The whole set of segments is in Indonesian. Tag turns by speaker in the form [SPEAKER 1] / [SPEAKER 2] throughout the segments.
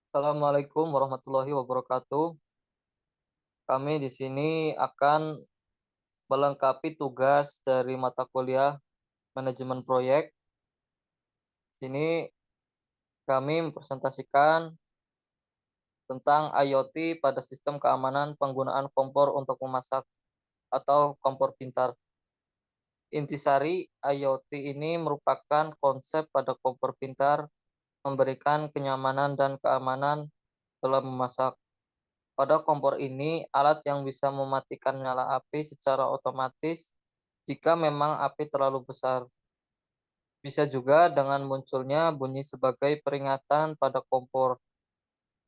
[SPEAKER 1] Assalamualaikum warahmatullahi wabarakatuh. Kami di sini akan melengkapi tugas dari mata kuliah manajemen proyek. Sini kami mempresentasikan tentang IoT pada sistem keamanan penggunaan kompor untuk memasak atau kompor pintar. Intisari IoT ini merupakan konsep pada kompor pintar memberikan kenyamanan dan keamanan dalam memasak. Pada kompor ini, alat yang bisa mematikan nyala api secara otomatis jika memang api terlalu besar. Bisa juga dengan munculnya bunyi sebagai peringatan pada kompor.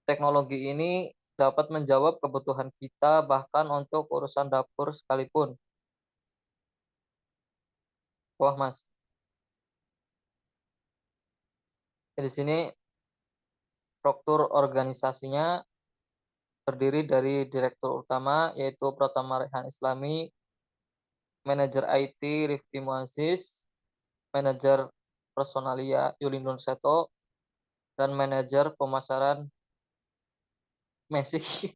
[SPEAKER 1] Teknologi ini dapat menjawab kebutuhan kita bahkan untuk urusan dapur sekalipun. Wah, Mas. Di sini struktur organisasinya terdiri dari direktur utama yaitu Pratama Rehan Islami, manajer IT Rifki Muazzis, manajer personalia Yuli Nur Seto, dan manajer pemasaran Messi.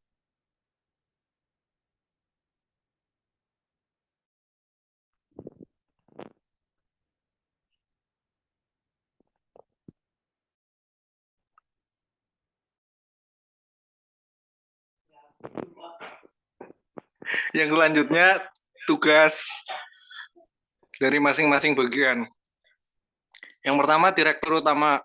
[SPEAKER 2] Yang selanjutnya tugas dari masing-masing bagian. Yang pertama, direktur utama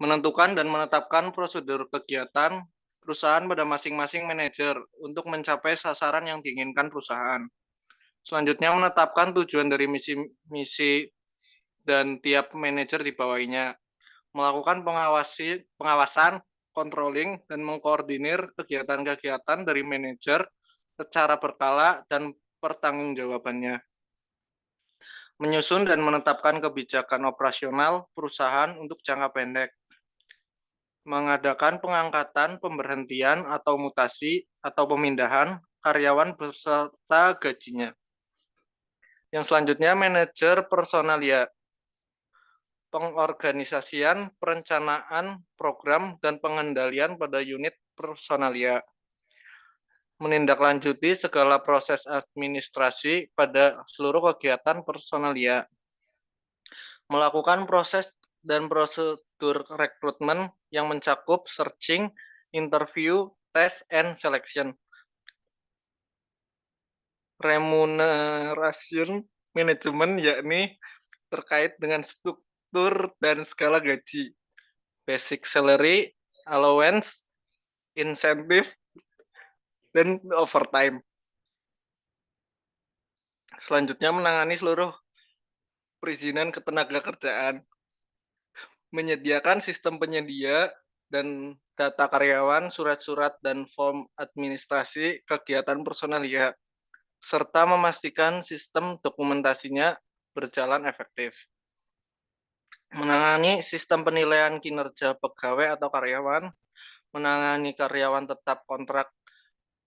[SPEAKER 2] menentukan dan menetapkan prosedur kegiatan perusahaan pada masing-masing manajer untuk mencapai sasaran yang diinginkan perusahaan. Selanjutnya, menetapkan tujuan dari misi dan tiap manajer di bawahnya, melakukan pengawasan, controlling, dan mengkoordinir kegiatan-kegiatan dari manajer secara berkala dan pertanggungjawabannya, menyusun dan menetapkan kebijakan operasional perusahaan untuk jangka pendek, mengadakan pengangkatan, pemberhentian, atau mutasi, atau pemindahan karyawan beserta gajinya. Yang selanjutnya, manajer personalia, pengorganisasian, perencanaan, program, dan pengendalian pada unit personalia, menindaklanjuti segala proses administrasi pada seluruh kegiatan personalia, melakukan proses dan prosedur rekrutmen yang mencakup searching, interview, test, and selection, remuneration manajemen yakni terkait dengan struktur dan skala gaji, basic salary, allowance, insentif, dan overtime. Selanjutnya, menangani seluruh perizinan ketenaga kerjaan, menyediakan sistem penyedia dan data karyawan, surat-surat, dan form administrasi kegiatan personalia, serta memastikan sistem dokumentasinya berjalan efektif. Menangani sistem penilaian kinerja pegawai atau karyawan, menangani karyawan tetap kontrak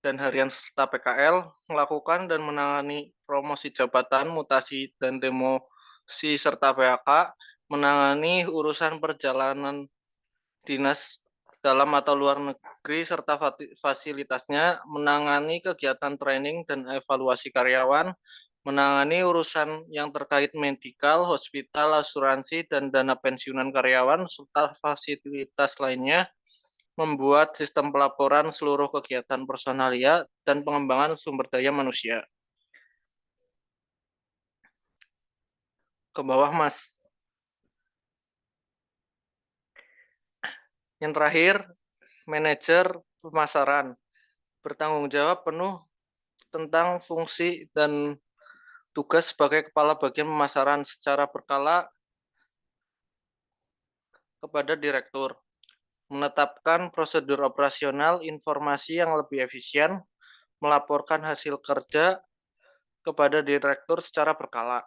[SPEAKER 2] dan harian serta PKL, melakukan dan menangani promosi jabatan, mutasi, dan demosi serta PHK, menangani urusan perjalanan dinas dalam atau luar negeri serta fasilitasnya, menangani kegiatan training dan evaluasi karyawan, menangani urusan yang terkait medikal, hospital, asuransi, dan dana pensiunan karyawan, serta fasilitas lainnya, membuat sistem pelaporan seluruh kegiatan personalia dan pengembangan sumber daya manusia. Ke bawah, Mas. Yang terakhir, manajer pemasaran bertanggung jawab penuh tentang fungsi dan tugas sebagai kepala bagian pemasaran secara berkala kepada direktur, menetapkan prosedur operasional informasi yang lebih efisien, melaporkan hasil kerja kepada direktur secara berkala.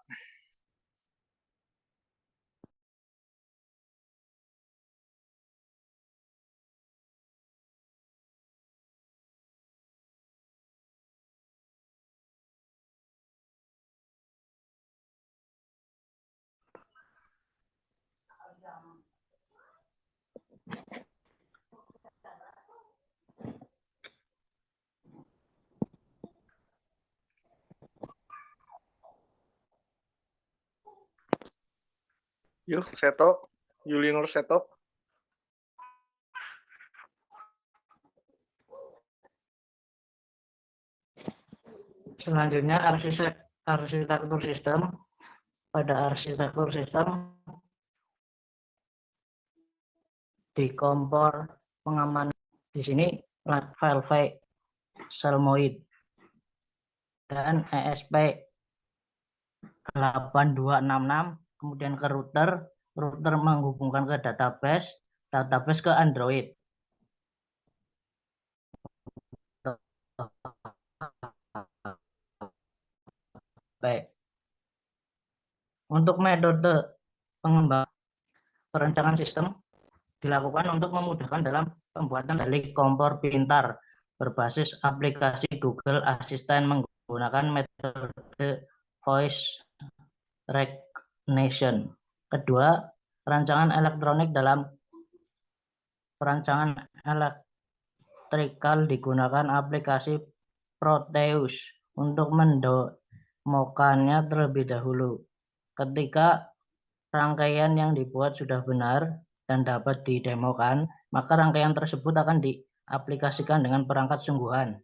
[SPEAKER 2] Yuk, Seto. Yulinur Seto.
[SPEAKER 3] Selanjutnya arsitektur sistem. Pada arsitektur sistem di kompor pengaman di sini file Selmoid dan ESP 8266, kemudian ke router menghubungkan ke database ke Android. Baik. Untuk metode pengembangan perencanaan sistem dilakukan untuk memudahkan dalam pembuatan dari kompor pintar berbasis aplikasi Google Assistant menggunakan metode voice recognition. Kedua, perancangan elektronik dalam perancangan elektrikal digunakan aplikasi Proteus untuk mendemokannya terlebih dahulu. Ketika rangkaian yang dibuat sudah benar dan dapat didemokan, maka rangkaian tersebut akan diaplikasikan dengan perangkat sungguhan.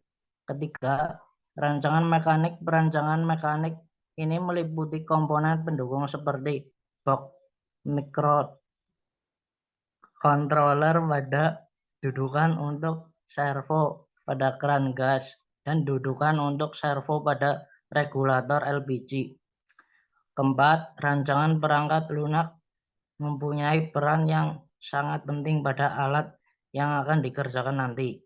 [SPEAKER 3] Ketiga, perancangan mekanik ini meliputi komponen pendukung seperti box microcontroller pada dudukan untuk servo pada keran gas dan dudukan untuk servo pada regulator LPG. Keempat, rancangan perangkat lunak mempunyai peran yang sangat penting pada alat yang akan dikerjakan nanti.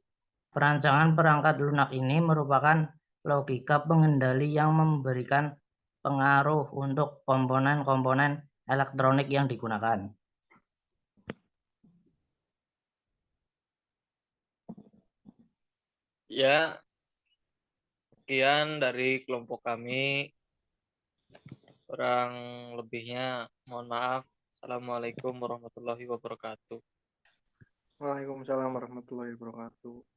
[SPEAKER 3] Perancangan perangkat lunak ini merupakan logika pengendali yang memberikan pengaruh untuk komponen-komponen elektronik yang digunakan.
[SPEAKER 1] Ya, sekian dari kelompok kami. Kurang lebihnya mohon maaf. Assalamualaikum warahmatullahi wabarakatuh.
[SPEAKER 2] Waalaikumsalam warahmatullahi wabarakatuh.